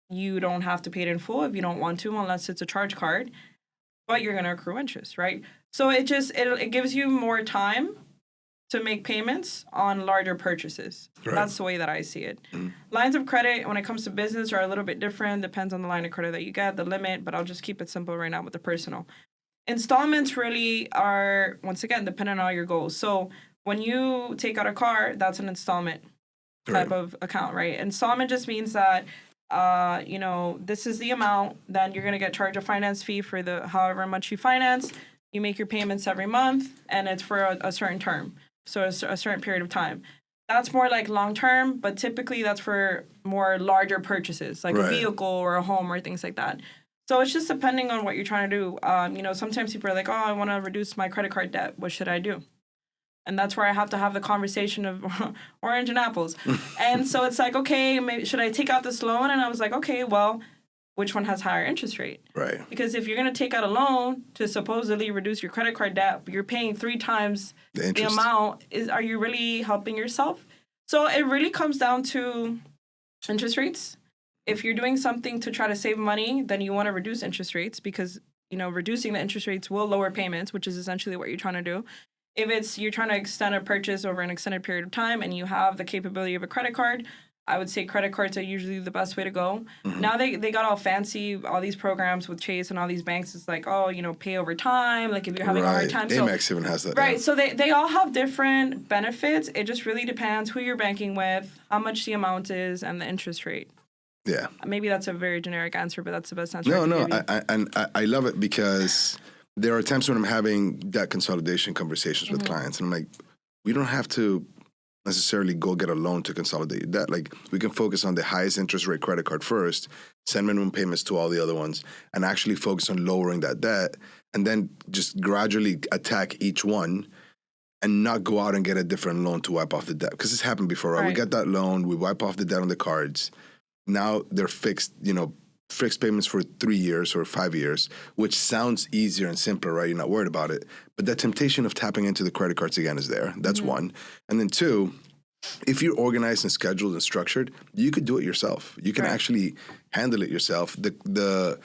you don't have to pay it in full if you don't want to, unless it's a charge card, but you're going to accrue interest, right? So it gives you more time to make payments on larger purchases. Right. That's the way that I see it. Lines of credit, when it comes to business, are a little bit different. Depends on the line of credit that you get, the limit, but I'll just keep it simple right now with the personal. Installments really are, once again, dependent on your goals. So when you take out a car, that's an installment type of account, right? Installment just means that, this is the amount, then you're going to get charged a finance fee for the however much you finance. You make your payments every month, and it's for a certain term. So a certain period of time. That's more like long term, but typically that's for more larger purchases, like a vehicle or a home or things like that. So it's just depending on what you're trying to do. Sometimes people are like, oh, I want to reduce my credit card debt. What should I do? And that's where I have to have the conversation of orange and apples. And so it's like, okay, maybe should I take out this loan? And I was like, okay, well, which one has higher interest rate? Right. Because if you're going to take out a loan to supposedly reduce your credit card debt, but you're paying 3 times the amount, are you really helping yourself? So it really comes down to interest rates. If you're doing something to try to save money, then you want to reduce interest rates because, reducing the interest rates will lower payments, which is essentially what you're trying to do. If you're trying to extend a purchase over an extended period of time and you have the capability of a credit card, I would say credit cards are usually the best way to go. Now they got all fancy, all these programs with Chase and all these banks. It's like, pay over time. Like if you're having a hard time. Amex even has that. Right. Yeah. So they all have different benefits. It just really depends who you're banking with, how much the amount is, and the interest rate. Yeah. Maybe that's a very generic answer, but that's the best answer. I love it because there are times when I'm having debt consolidation conversations with clients, and I'm like, we don't have to necessarily go get a loan to consolidate your debt. Like, we can focus on the highest interest rate credit card first, send minimum payments to all the other ones, and actually focus on lowering that debt, and then just gradually attack each one and not go out and get a different loan to wipe off the debt. Because it's happened before, right? We get that loan, we wipe off the debt on the cards. Now they're fixed, fixed payments for 3 years or 5 years, which sounds easier and simpler, right? You're not worried about it. But the temptation of tapping into the credit cards again is there. That's one. And then 2, if you're organized and scheduled and structured, you could do it yourself. You can actually handle it yourself. The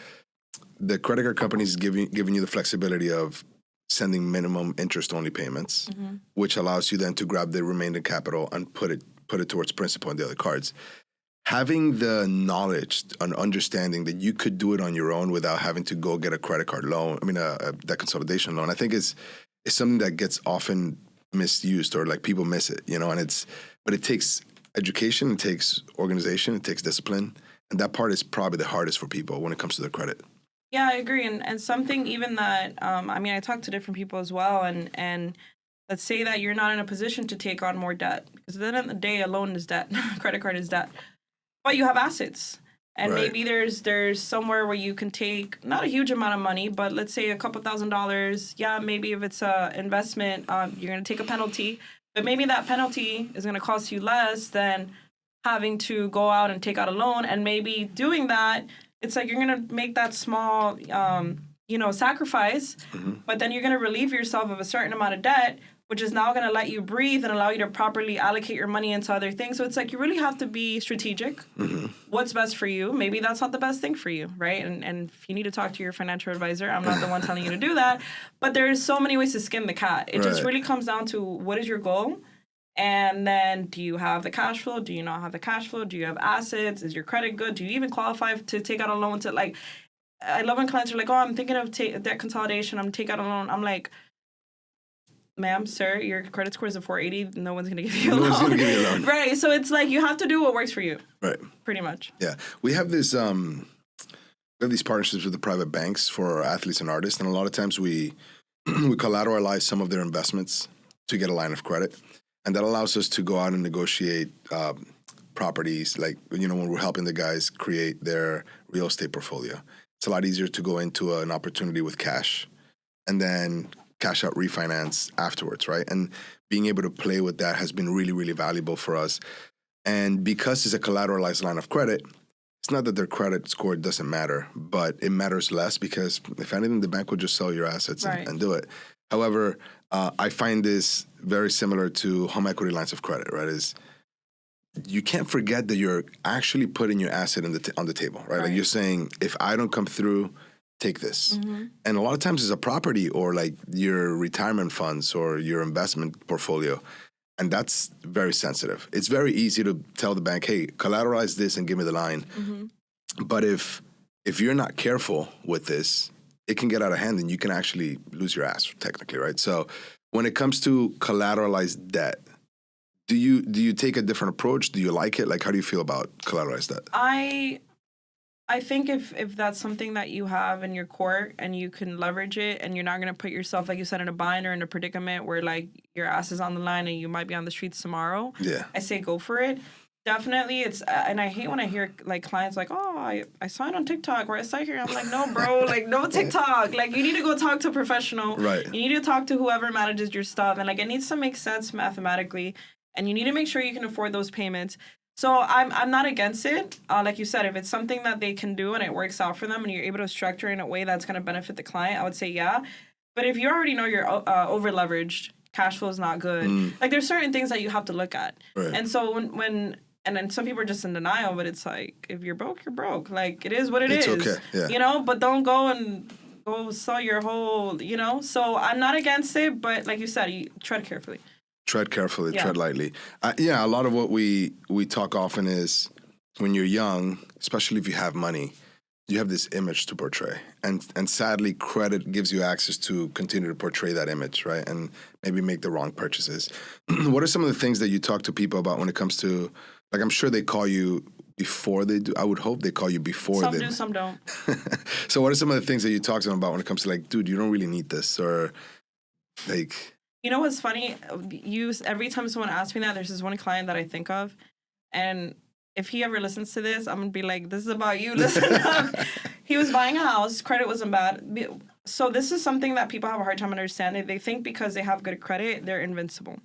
credit card companies giving you the flexibility of sending minimum interest-only payments, which allows you then to grab the remaining capital and put it towards principal on the other cards. Having the knowledge and understanding that you could do it on your own without having to go get a credit card loan, a debt consolidation loan, I think is something that gets often misused, or like people miss it, but it takes education, it takes organization, it takes discipline. And that part is probably the hardest for people when it comes to their credit. Yeah, I agree. And something even that, I talk to different people as well, and let's say that you're not in a position to take on more debt, because at the end of the day, a loan is debt, credit card is debt. But you have assets, and maybe there's somewhere where you can take not a huge amount of money, but let's say a couple $1,000s. Yeah, maybe if it's an investment, you're going to take a penalty, but maybe that penalty is going to cost you less than having to go out and take out a loan. And maybe doing that, it's like you're going to make that small, sacrifice, but then you're going to relieve yourself of a certain amount of debt, which is now going to let you breathe and allow you to properly allocate your money into other things. So it's like you really have to be strategic. What's best for you? Maybe that's not the best thing for you, right? And if you need to talk to your financial advisor, I'm not the one telling you to do that. But there's so many ways to skin the cat. It just really comes down to what is your goal? And then do you have the cash flow? Do you not have the cash flow? Do you have assets? Is your credit good? Do you even qualify to take out a loan? I love when clients are like, oh, I'm thinking of debt consolidation. I'm take out a loan. I'm like, ma'am, sir, your credit score is a 480. No one's going to give you a loan. No one's going to give you a loan. Right. So it's like you have to do what works for you. Right. Pretty much. Yeah. We have these partnerships with the private banks for our athletes and artists. And a lot of times we collateralize some of their investments to get a line of credit. And that allows us to go out and negotiate properties, like, when we're helping the guys create their real estate portfolio. It's a lot easier to go into an opportunity with cash and then cash out refinance afterwards, right? And being able to play with that has been really, really valuable for us. And because it's a collateralized line of credit, it's not that their credit score doesn't matter, but it matters less because if anything, the bank will just sell your assets and do it. However, I find this very similar to home equity lines of credit, right? Is you can't forget that you're actually putting your asset on the table, right? Like you're saying, if I don't come through take this. And a lot of times it's a property or like your retirement funds or your investment portfolio. And that's very sensitive. It's very easy to tell the bank, hey, collateralize this and give me the line. But if you're not careful with this, it can get out of hand and you can actually lose your ass technically, right? So when it comes to collateralized debt, do you take a different approach? Do you like it? Like, how do you feel about collateralized debt? I think if that's something that you have in your court and you can leverage it and you're not going to put yourself, like you said, in a bind or in a predicament where like your ass is on the line and you might be on the streets tomorrow, I say go for it. Definitely. It's and I hate when I hear like clients like, oh, I saw it on TikTok or I saw it here. I'm like, no, bro, like no TikTok. Like you need to go talk to a professional. Right. You need to talk to whoever manages your stuff. And like it needs to make sense mathematically. And you need to make sure you can afford those payments. So I'm not against it. Like you said, if it's something that they can do and it works out for them and you're able to structure in a way that's going to benefit the client, I would say yeah. But if you already know you're over leveraged, cash flow is not good. Like there's certain things that you have to look at. Right. And so when and then some people are just in denial, but it's like if you're broke, you're broke. Like it is what it's okay. Yeah. You know, but don't go sell your whole, you know. So I'm not against it, but like you said, you tread carefully. Tread carefully, tread lightly. A lot of what we talk often is when you're young, especially if you have money, you have this image to portray. And sadly, credit gives you access to continue to portray that image, right? And maybe make the wrong purchases. What are some of the things that you talk to people about when it comes to, like, I'm sure they call you before they do. I would hope they call you before some they do, some don't. So what are some of the things that you talk to them about when it comes to like, dude, you don't really need this or like... You know what's funny? Every time someone asks me that, there's this one client that I think of, and if he ever listens to this, I'm gonna be like, "This is about you. Listen up." He was buying a house. Credit wasn't bad. So this is something that people have a hard time understanding. They think because they have good credit, they're invincible.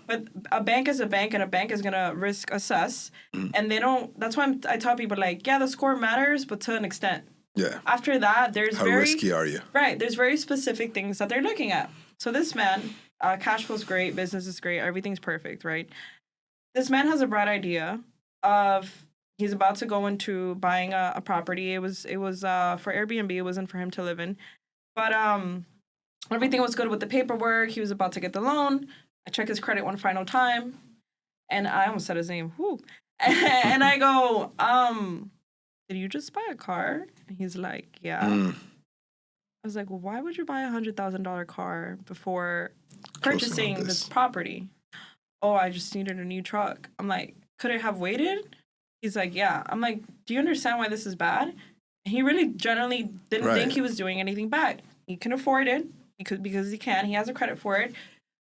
But a bank is a bank, and a bank is gonna risk assess, and they don't. That's why I tell people like, yeah, the score matters, but to an extent. Yeah. After that, how risky are you? Right. There's very specific things that they're looking at. So this man, cash flow's great, business is great, everything's perfect, right? This man has a bright idea of he's about to go into buying a property. It was for Airbnb. It wasn't for him to live in, but everything was good with the paperwork. He was about to get the loan. I check his credit one final time, and I almost said his name. Whoo. And I go, did you just buy a car? And he's like, yeah. I was like, well, why would you buy a $100,000 car before purchasing this property? Oh, I just needed a new truck. I'm like, could it have waited? He's like, yeah. I'm like, do you understand why this is bad? He really generally didn't think he was doing anything bad. He can afford it because he can. He has a credit for it.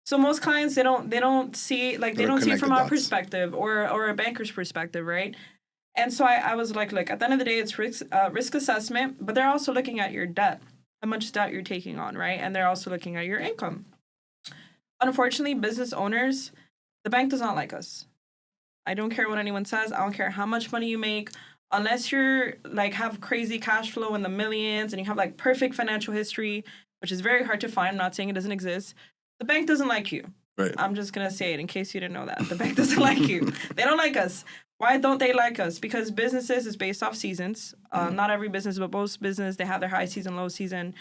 So most clients, they don't see, like, they don't see it from our perspective or a banker's perspective, right? And so I was like, look, at the end of the day, it's risk assessment, but they're also looking at your debt. How much debt you're taking on, right? And they're also looking at your income. Unfortunately, business owners, the bank does not like us. I don't care what anyone says. I don't care how much money you make. Unless you're like have crazy cash flow in the millions and you have like perfect financial history, which is very hard to find. I'm not saying it doesn't exist. The bank doesn't like you. Right. I'm just going to say it in case you didn't know that. The bank doesn't like you. They don't like us. Why don't they like us? Because businesses is based off seasons. Not every business, but most business, they have their high season, low season.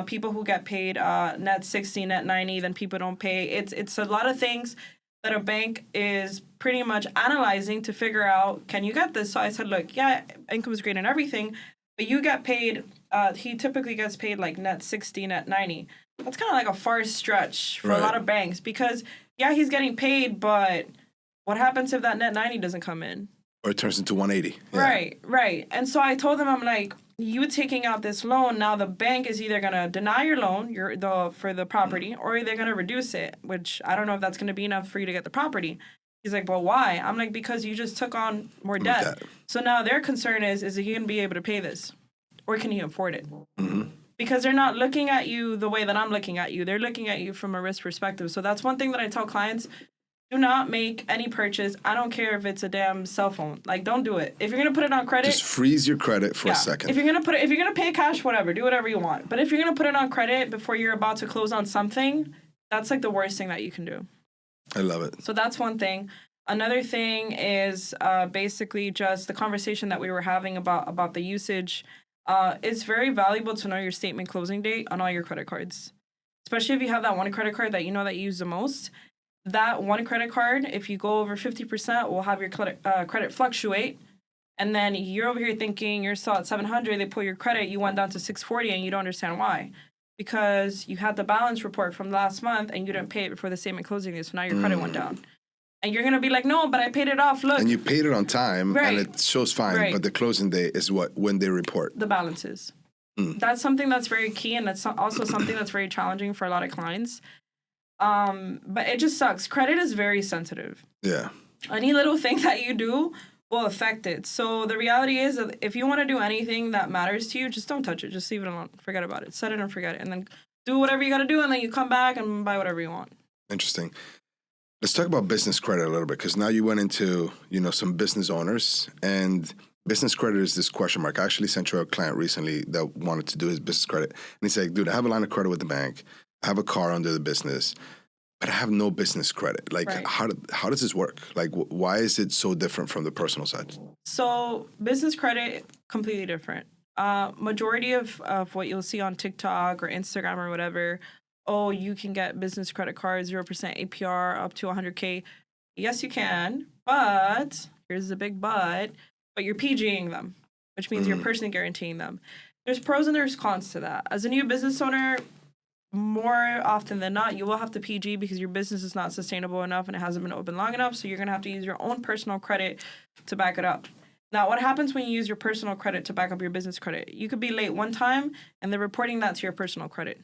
People who get paid net 60, net 90, then people don't pay. It's a lot of things that a bank is pretty much analyzing to figure out, can you get this? So I said, look, yeah, income is great and everything, but you get paid, he typically gets paid like net 60, net 90. That's kind of like a far stretch for a lot of banks because, yeah, he's getting paid, but what happens if that net 90 doesn't come in? Or it turns into 180. Yeah. Right. And so I told them, I'm like, you taking out this loan, now the bank is either going to deny your loan for the property, or they're going to reduce it, which I don't know if that's going to be enough for you to get the property. He's like, well, why? I'm like, because you just took on more debt. So now their concern is he going to be able to pay this? Or can he afford it? Because they're not looking at you the way that I'm looking at you. They're looking at you from a risk perspective. So that's one thing that I tell clients. Do not make any purchase. I don't care if it's a damn cell phone. Like, don't do it. If you're gonna put it on credit, just freeze your credit for a second. If you're gonna pay cash, whatever, do whatever you want. But if you're gonna put it on credit before you're about to close on something, that's like the worst thing that you can do. I love it. So that's one thing. Another thing is basically just the conversation that we were having about the usage. It's very valuable to know your statement closing date on all your credit cards, especially if you have that one credit card that you know that you use the most. That one credit card, if you go over 50%, will have your credit fluctuate. And then you're over here thinking you're still at 700, they pull your credit, you went down to 640, and you don't understand why. Because you had the balance report from last month and you didn't pay it before the statement closing date, so now your credit went down. And you're going to be like, no, but I paid it off, look. And you paid it on time, Right. and it shows fine, Right. but the closing date is when they report. The balances. That's something that's very key, and that's also something that's very challenging for a lot of clients. But it just sucks. Credit is very sensitive. Yeah. Any little thing that you do will affect it. So the reality is that if you want to do anything that matters to you, just don't touch it. Just leave it alone. Forget about it. Set it and forget it. And then do whatever you got to do, and then you come back and buy whatever you want. Interesting. Let's talk about business credit a little bit, because now you went into, some business owners, and business credit is this question mark. I actually sent you a client recently that wanted to do his business credit. And he said, dude, I have a line of credit with the bank. I have a car under the business, but I have no business credit. Like, Right. how does this work? Like, why is it so different from the personal side? So business credit, completely different. Majority of what you'll see on TikTok or Instagram or whatever, oh, you can get business credit cards, 0% APR up to 100K. Yes, you can, but here's the big but you're PGing them, which means you're personally guaranteeing them. There's pros and there's cons to that. As a new business owner, more often than not, you will have to PG because your business is not sustainable enough and it hasn't been open long enough. So you're going to have to use your own personal credit to back it up. Now, what happens when you use your personal credit to back up your business credit? You could be late one time and they're reporting that to your personal credit.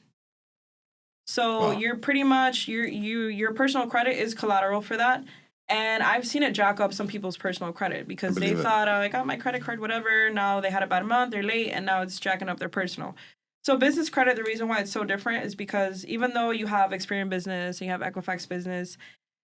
So you're pretty much, your personal credit is collateral for that. And I've seen it jack up some people's personal credit because they thought, oh, I got my credit card, whatever. Now they had a bad month, they're late, and now it's jacking up their personal. So business credit, the reason why it's so different is because even though you have Experian business, and you have Equifax business,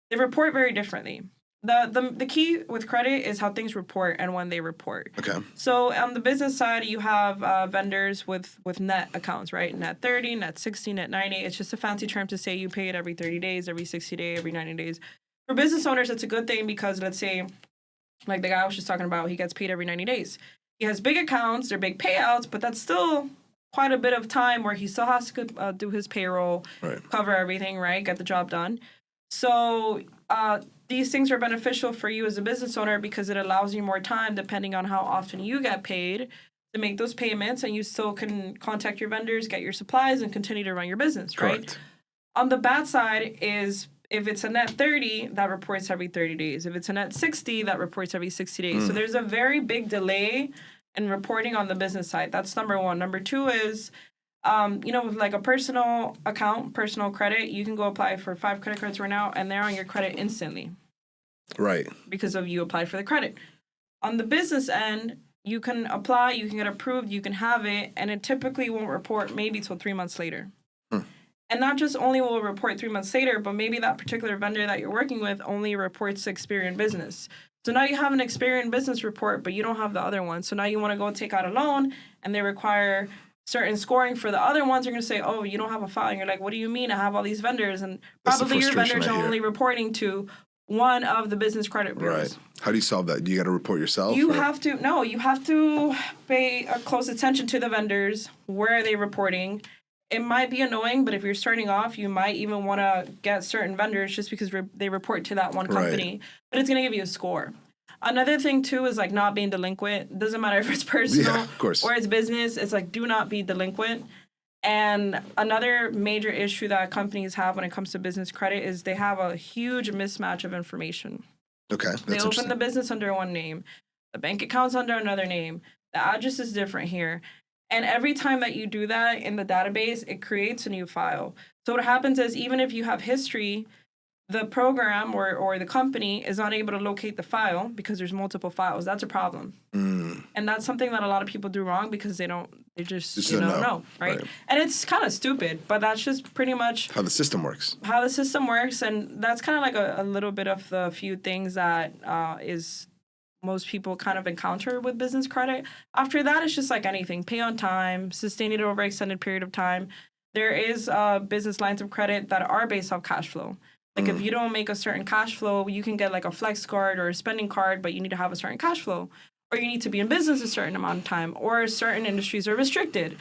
they report very differently. The key with credit is how things report and when they report. Okay. So on the business side, you have vendors with net accounts, right? Net 30, net 60, net 90. It's just a fancy term to say you pay it every 30 days, every 60 days, every 90 days. For business owners, it's a good thing because let's say, like the guy I was just talking about, he gets paid every 90 days. He has big accounts, they're big payouts, but that's still quite a bit of time where he still has to do his payroll, cover everything, right? Get the job done. So these things are beneficial for you as a business owner because it allows you more time depending on how often you get paid to make those payments, and you still can contact your vendors, get your supplies, and continue to run your business, right? Correct. On the bad side is if it's a net 30, that reports every 30 days. If it's a net 60, that reports every 60 days. So there's a very big delay in reporting on the business side. That's number one. Number two is, with like a personal account, personal credit, you can go apply for 5 credit cards right now, and they're on your credit instantly. Right. Because of you applied for the credit. On the business end, you can apply, you can get approved, you can have it, and it typically won't report maybe till 3 months later. And not just only will it report 3 months later, but maybe that particular vendor that you're working with only reports Experian business. So now you have an Experian business report, but you don't have the other one. So now you want to go take out a loan, and they require certain scoring for the other ones. You're going to say, oh, you don't have a file. And you're like, what do you mean? I have all these vendors. And probably your vendors are only reporting to one of the business credit bureaus. Right. How do you solve that? Do you got to report yourself? You have to pay close attention to the vendors. Where are they reporting? It might be annoying, but if you're starting off, you might even want to get certain vendors just because they report to that one company. Right. But it's going to give you a score. Another thing, too, is like not being delinquent. It doesn't matter if it's personal or it's business. It's like do not be delinquent. And another major issue that companies have when it comes to business credit is they have a huge mismatch of information. Okay, that's They open the business under one name. The bank account's under another name. The address is different here. And every time that you do that in the database, it creates a new file. So what happens is even if you have history, the program or the company is unable to locate the file because there's multiple files. That's a problem. And that's something that a lot of people do wrong because they just don't know, right? And it's kind of stupid, but that's just pretty much how the system works. And that's kind of like a little bit of the few things that is most people kind of encounter with business credit. After that, it's just like anything. Pay on time, sustain it over an extended period of time. There is business lines of credit that are based off cash flow. Like if you don't make a certain cash flow, you can get like a flex card or a spending card, but you need to have a certain cash flow. or you need to be in business a certain amount of time, or certain industries are restricted.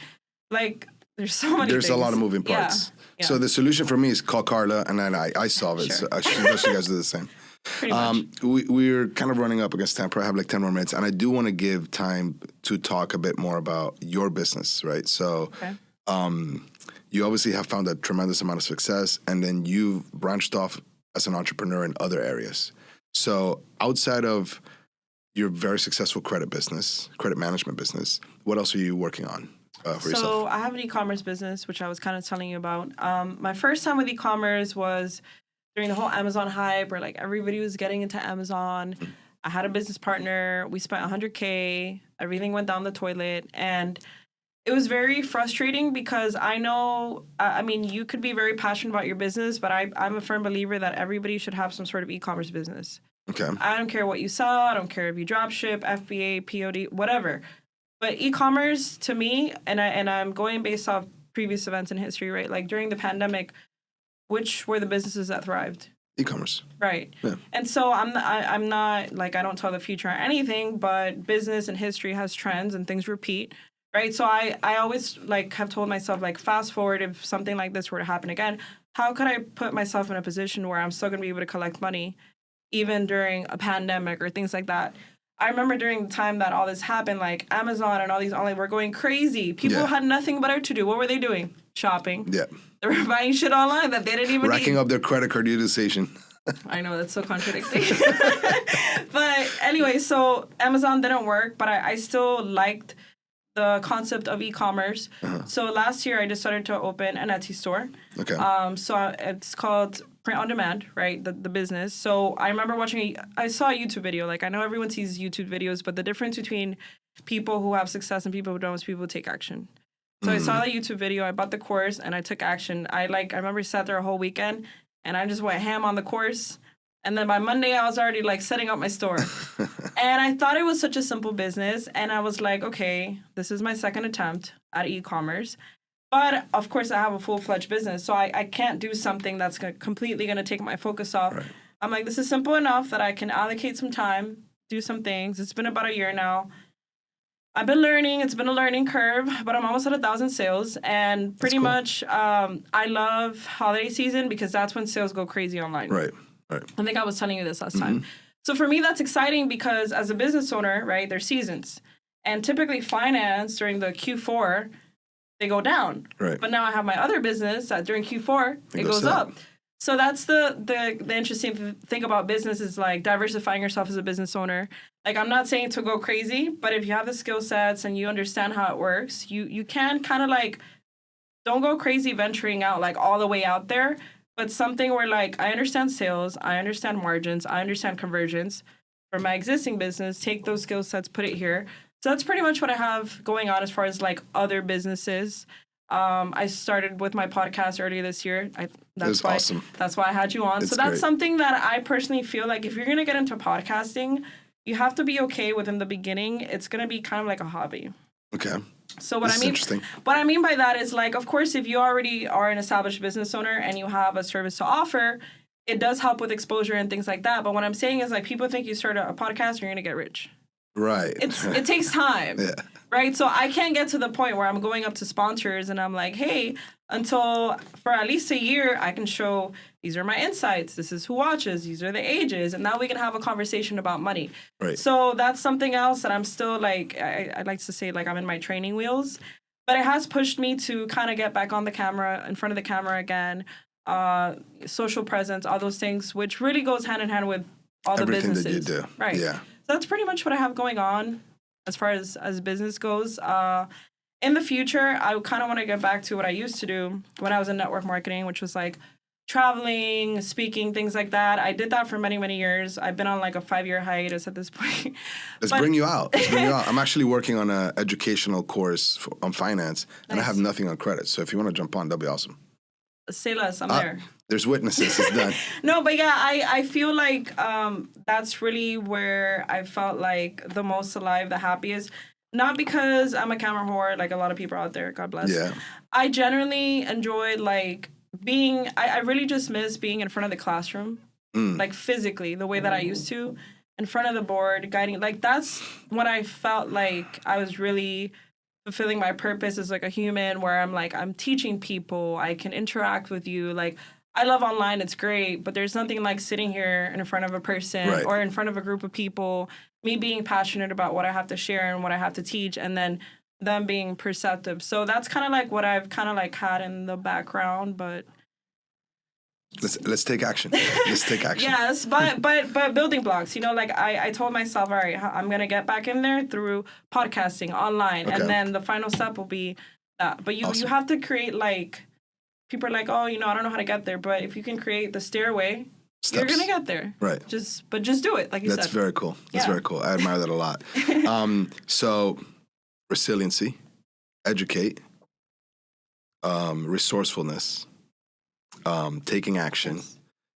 Like, there's so many There's things. a lot of moving parts. Yeah. So the solution for me is call Carla, and then I solve it. Sure. So I suggest you guys do the same. Pretty much. We're kind of running up against time. Probably have like 10 more minutes, and I do want to give time to talk a bit more about your business, right? So, you obviously have found a tremendous amount of success, and then you've branched off as an entrepreneur in other areas. So, outside of your very successful credit management business, what else are you working on for yourself? So I have an e-commerce business, which I was kind of telling you about. My first time with e-commerce was during the whole Amazon hype, where like everybody was getting into Amazon. I had a business partner. We spent $100K. Everything went down the toilet, and it was very frustrating because I know, I mean, you could be very passionate about your business, but I'm a firm believer that everybody should have some sort of e-commerce business. Okay. I don't care what you sell. I don't care if you drop ship, FBA, POD, whatever. But e-commerce to me, and I'm going based off previous events in history, right? Like during the pandemic, which were the businesses that thrived? E-commerce. Right. Yeah. And so I'm not like, I don't tell the future or anything, but business and history has trends and things repeat. Right. So I always like have told myself, like, fast forward, if something like this were to happen again, how could I put myself in a position where I'm still going to be able to collect money even during a pandemic or things like that? I remember during the time that all this happened, like Amazon and all these online were going crazy. People had nothing better to do. What were they doing? Shopping. Yeah. They were buying shit online that they didn't even Racking need. up their credit card utilization. I know, that's so contradicting. But anyway, so Amazon didn't work, but I still liked the concept of e-commerce. So last year I decided to open an Etsy store. Okay. So it's called Print on Demand, right? The business. So I remember I saw a YouTube video. Like, I know everyone sees YouTube videos, but the difference between people who have success and people who don't is people who take action. So I saw the YouTube video, I bought the course, and I took action. I remember I sat there a whole weekend, and I just went ham on the course. And then by Monday, I was already like setting up my store. And I thought it was such a simple business. And I was like, okay, this is my second attempt at e-commerce. But of course, I have a full-fledged business. So I can't do something that's completely going to take my focus off. Right. I'm like, this is simple enough that I can allocate some time, do some things. It's been about a year now. I've been learning. It's been a learning curve, but I'm almost at 1,000 sales. And pretty much, I love holiday season because that's when sales go crazy online. Right. I think I was telling you this last time. So for me, that's exciting because as a business owner, right, there's seasons. And typically finance during the Q4, they go down. Right. But now I have my other business that during Q4, it goes up. So that's the interesting thing about business is like diversifying yourself as a business owner. Like, I'm not saying to go crazy, but if you have the skill sets and you understand how it works, you can kind of like, don't go crazy venturing out like all the way out there. But something where, like, I understand sales, I understand margins, I understand conversions for my existing business, take those skill sets, put it here. So that's pretty much what I have going on as far as, like, other businesses. I started with my podcast earlier this year. That's why, awesome. That's why I had you on. So that's great. Something that I personally feel like if you're going to get into podcasting, you have to be okay with in the beginning. It's going to be kind of like a hobby. Okay. So what I mean by that is, like, of course, if you already are an established business owner and you have a service to offer, it does help with exposure and things like that. But what I'm saying is, like, people think you start a podcast, you're going to get rich. Right. It takes time. Yeah. Right. So I can't get to the point where I'm going up to sponsors and I'm like, hey, until for at least a year, I can show these are my insights. This is who watches. These are the ages. And now we can have a conversation about money. Right. So that's something else that I'm still like, I like to say, like, I'm in my training wheels. But it has pushed me to kind of get back on the camera, in front of the camera again, social presence, all those things, which really goes hand in hand with all everything the businesses. That you do. Right. Yeah. So that's pretty much what I have going on as far as business goes. In the future, I kind of want to get back to what I used to do when I was in network marketing, which was like traveling, speaking, things like that. I did that for many, many years. I've been on like a 5-year hiatus at this point. Let's bring you out. I'm actually working on an educational course on finance, and I have nothing on credit. So if you want to jump on, that'd be awesome. Say less. I'm there. There's witnesses. It's done. No, but yeah, I feel like that's really where I felt like the most alive, the happiest. Not because I'm a camera whore, like a lot of people out there, God bless. Yeah. I generally enjoyed, like, I really just miss being in front of the classroom, like, physically, the way that I used to. in front of the board, guiding. Like, that's when I felt like I was really fulfilling my purpose as like a human, where I'm like, I'm teaching people, I can interact with you. Like, I love online, it's great, but there's nothing like sitting here in front of a person Right. or in front of a group of people, me being passionate about what I have to share and what I have to teach, and then them being perceptive. So that's kind of like what I've kind of like had in the background, but Let's take action. Let's take action. yes, but building blocks, you know, like I told myself, all right, I'm going to get back in there through podcasting online. Okay. And then the final step will be that. But you have to create, like, people are like, oh, you know, I don't know how to get there. But if you can create the stairway, you're going to get there. Right. Just do it, like you said. That's very cool. That's very cool. I admire that a lot. So resiliency, educate, resourcefulness, taking action.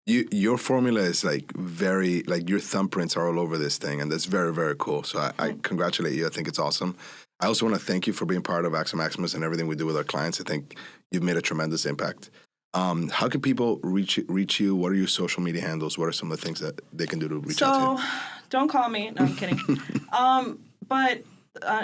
Yes. Your formula is like very, like your thumbprints are all over this thing, and that's very, very cool. So I congratulate you. I think it's awesome. I also want to thank you for being part of Axel Maximus and everything we do with our clients. I think you've made a tremendous impact. How can people reach you? What are your social media handles? What are some of the things that they can do to reach out to you? So, don't call me. No, I'm kidding. But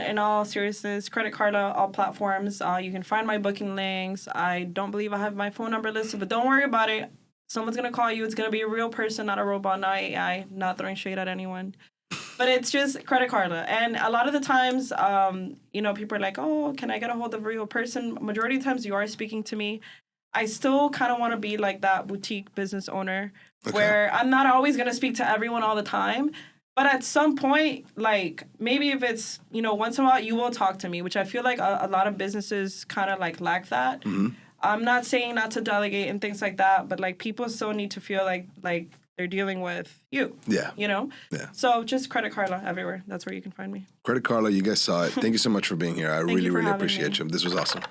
in all seriousness, Credit Carla, all platforms. You can find my booking links. I don't believe I have my phone number listed, but don't worry about it. Someone's going to call you. It's going to be a real person, not a robot, not AI. Not throwing shade at anyone. But it's just Credit Carla. And a lot of the times, you know, people are like, oh, can I get a hold of a real person? Majority of the times you are speaking to me. I still kind of want to be like that boutique business owner where I'm not always going to speak to everyone all the time. But at some point, like, maybe if it's, you know, once in a while, you will talk to me, which I feel like a lot of businesses kind of, like, lack that. Mm-hmm. I'm not saying not to delegate and things like that, but, like, people still need to feel like they're dealing with you. Yeah. You know? Yeah. So just Credit Carla everywhere. That's where you can find me. Credit Carla, you guys saw it. Thank you so much for being here. I really, really appreciate you. This was awesome.